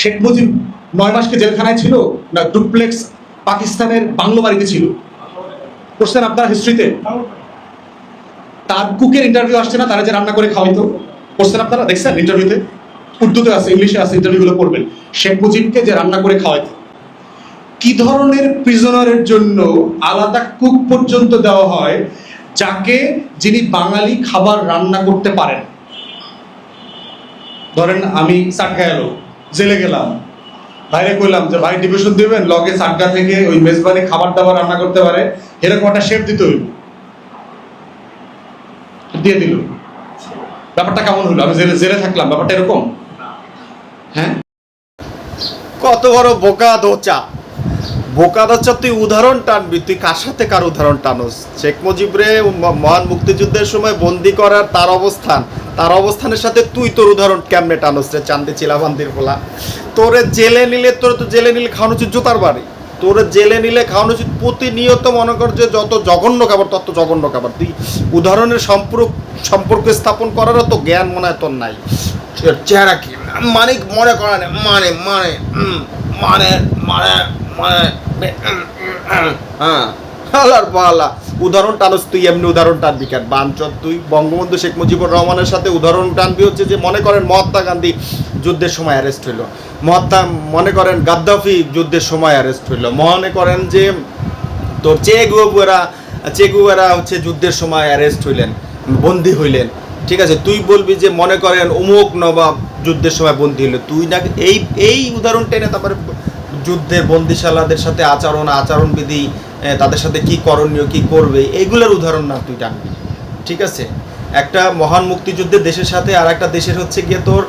শেখ মুজিব 9 মাসকে জেলখানায় ছিল না ডুপ্লেক্স পাকিস্তানের বাংলো বাড়িতে ছিল? করছেন আপনার হিস্ট্রিতে? তার কুকের ইন্টারভিউ আসছে না, তারা যে রান্না করে খাওয়াইতো, করছেন আপনারা? দেখছেন ইন্টারভিউতে? উর্দুতে আছে, ইংলিশে আছে, ইন্টারভিউগুলো করবেন। শেখ মুজিবকে যে রান্না করে খাওয়াইতো, কি ধরনের প্রিজনারের জন্য আলাদা কুক পর্যন্ত দেওয়া হয় যিনি বাঙালি খাবার রান্না করতে পারেন? ধরেন আমি সাটকা এলো, জেলে গেলাম, বাইরে কইলাম যে ভাই ডিভিশন দিবেন, লগে সাটকা থেকে ওই মেজবানি খাবার দাবার রান্না করতে পারে, এরকম একটা শেফ দিতে হইল, দিয়ে দিল। ব্যাপারটা কেমন হলো? আমি জেলে থাকলাম, ব্যাপারটা এরকম? হ্যাঁ, কত বড় বোকা দোচা! বোকা দোচা, তুই উদাহরণ টানবি, তুই কার সাথে কার উদাহরণ টানোস? শেখ মুজিবরে মহান মুক্তিযুদ্ধের সময় বন্দি করার তার অবস্থানের সাথে তুই তোর উদাহরণ কেমনে টানোস রে? চান্দি চিলাবান্দির ফোলা, তোরে জেলে নিলে খাওয়ানো উচিত জুতার বাড়ি। তোরে জেলে নিলে খাওয়ানো উচিত প্রতিনিয়ত, মনে কর যে যত জঘন্য খাবার তত জঘন্য খাবার। তুই উদাহরণের সম্পর্ক স্থাপন করারও তো জ্ঞান মনে হয় তোর নাই। চেহারা কি মানে মনে করা নেই, মানে মানে মানে মানে মানে হ্যাঁ, আল্লাহর পালা উদাহরণ টানস তুই। এমনি উদাহরণ টানবি কেন বাঞ্চত? তুই বঙ্গবন্ধু শেখ মুজিবুর রহমানের সাথে উদাহরণ টানবি হচ্ছে যে মনে করেন মহাত্মা গান্ধী যুদ্ধের সময় অ্যারেস্ট হইল, মনে করেন গাদ্দাফি যুদ্ধের সময় অ্যারেস্ট হইল, মনে করেন যে তোর চে গুয়েরা হচ্ছে যুদ্ধের সময় অ্যারেস্ট হইলেন, বন্দী হইলেন। ঠিক আছে, তুই বলবি যে মনে করেন অমুক নবাব যুদ্ধের সময় বন্দী হইল। তুই না এই উদাহরণ টেনে তারপরে যুদ্ধের বন্দিশালাদের সাথে আচরণবিধি, তাদের সাথে কি করণীয়, কি করবে, এইগুলোর উদাহরণ না তুই টানবি। ঠিক আছে, একটা মহান মুক্তিযুদ্ধের দেশের সাথে আর একটা দেশের হচ্ছে গিয়ে তোর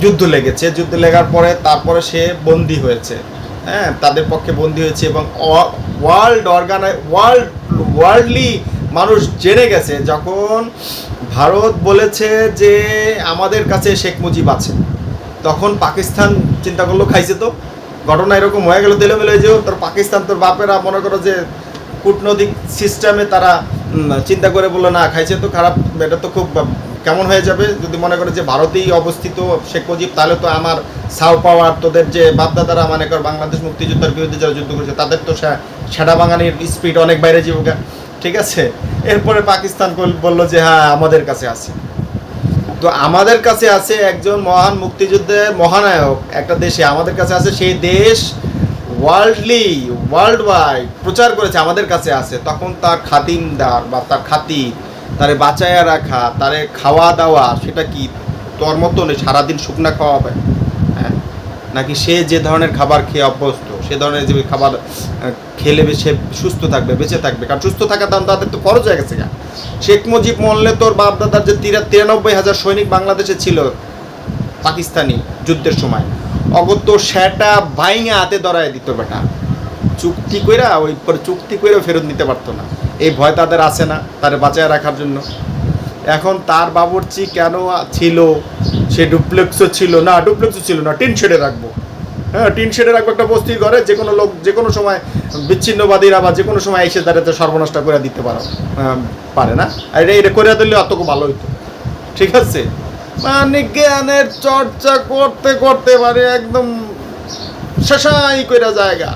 যুদ্ধ লেগেছে, যুদ্ধ লেগার পরে তারপরে সে বন্দী হয়েছে, হ্যাঁ, তাদের পক্ষে বন্দী হয়েছে এবং ওয়ার্ল্ডলি মানুষ জেনে গেছে যখন ভারত বলেছে যে আমাদের কাছে শেখ মুজিব আছে, তখন পাকিস্তান চিন্তা করলো খাইছে তো। ঘটনা এরকম হয়ে গেল, দিলেমিলে যে তোর পাকিস্তান, তোর বাপেরা মনে করো যে কূটনৈতিক সিস্টেমে তারা চিন্তা করে বললো না খাইছে তো, খারাপ, এটা তো খুব কেমন হয়ে যাবে যদি মনে করে যে ভারতেই অবস্থিত শেখ মুজিব, তাহলে তো আমার সাউ পাওয়ার, তোদের যে বাপদাদারা মনে কর বাংলাদেশ মুক্তিযুদ্ধের বিরুদ্ধে যারা যুদ্ধ করেছে তাদের তো সেটা বাঙালির স্পিড অনেক বাইরে জীবিকা। ঠিক আছে, এরপরে পাকিস্তান বললো যে হ্যাঁ আমাদের কাছে আছে। তো আমাদের কাছে আছে একজন মহান মুক্তিযুদ্ধের মহানায়ক, একটা দেশে আমাদের কাছে আছে, সেই দেশ ওয়ার্ল্ড ওয়াইড প্রচার করেছে আমাদের কাছে আছে, তখন তার খাতিমদার বা তার খাতির, তারে বাঁচাইয়া রাখা, তারে খাওয়া দাওয়া, সেটা কি তোর মতো নেই সারাদিন শুকনা খাওয়াবে? হ্যাঁ, নাকি সে যে ধরনের খাবার খেয়ে অভ্যস্ত, সে ধরনের যে খাবার খেলে সে সুস্থ থাকবে, বেঁচে থাকবে? কারণ সুস্থ থাকার দাম তাদের তো খরচ হয়ে গেছে। শেখ মুজিব মরলে তোর বাপদাদার যে 93,000 সৈনিক বাংলাদেশে ছিল পাকিস্তানি যুদ্ধের সময়, অগত্য সেটা ভাইঙা হাতে ধরায় দিত বেটা, চুক্তি কইরা ওই পরে চুক্তি কইরা ফেরত নিতে পারতো না। এই ভয় তাদের আছে না তারে বাঁচায় রাখার জন্য? এখন তার বাবুর্চি কেন ছিল? সে ডুপ্লেক্সও ছিল না, টিন শেডে রাখবো। হ্যাঁ, টিন শেডে রাখবো একটা বস্তির ঘরে, যে কোনো লোক যে কোনো সময় বিচ্ছিন্নবাদীরা বা যে কোনো সময় এসে দাঁড়াতে সর্বনাশটা করে দিতে পারে না? আর এটা করে দিলে অত ভালো হইতো। ঠিক আছে, মানে জ্ঞানের চর্চা করতে করতে মানে একদম শেষাই করে জায়গা।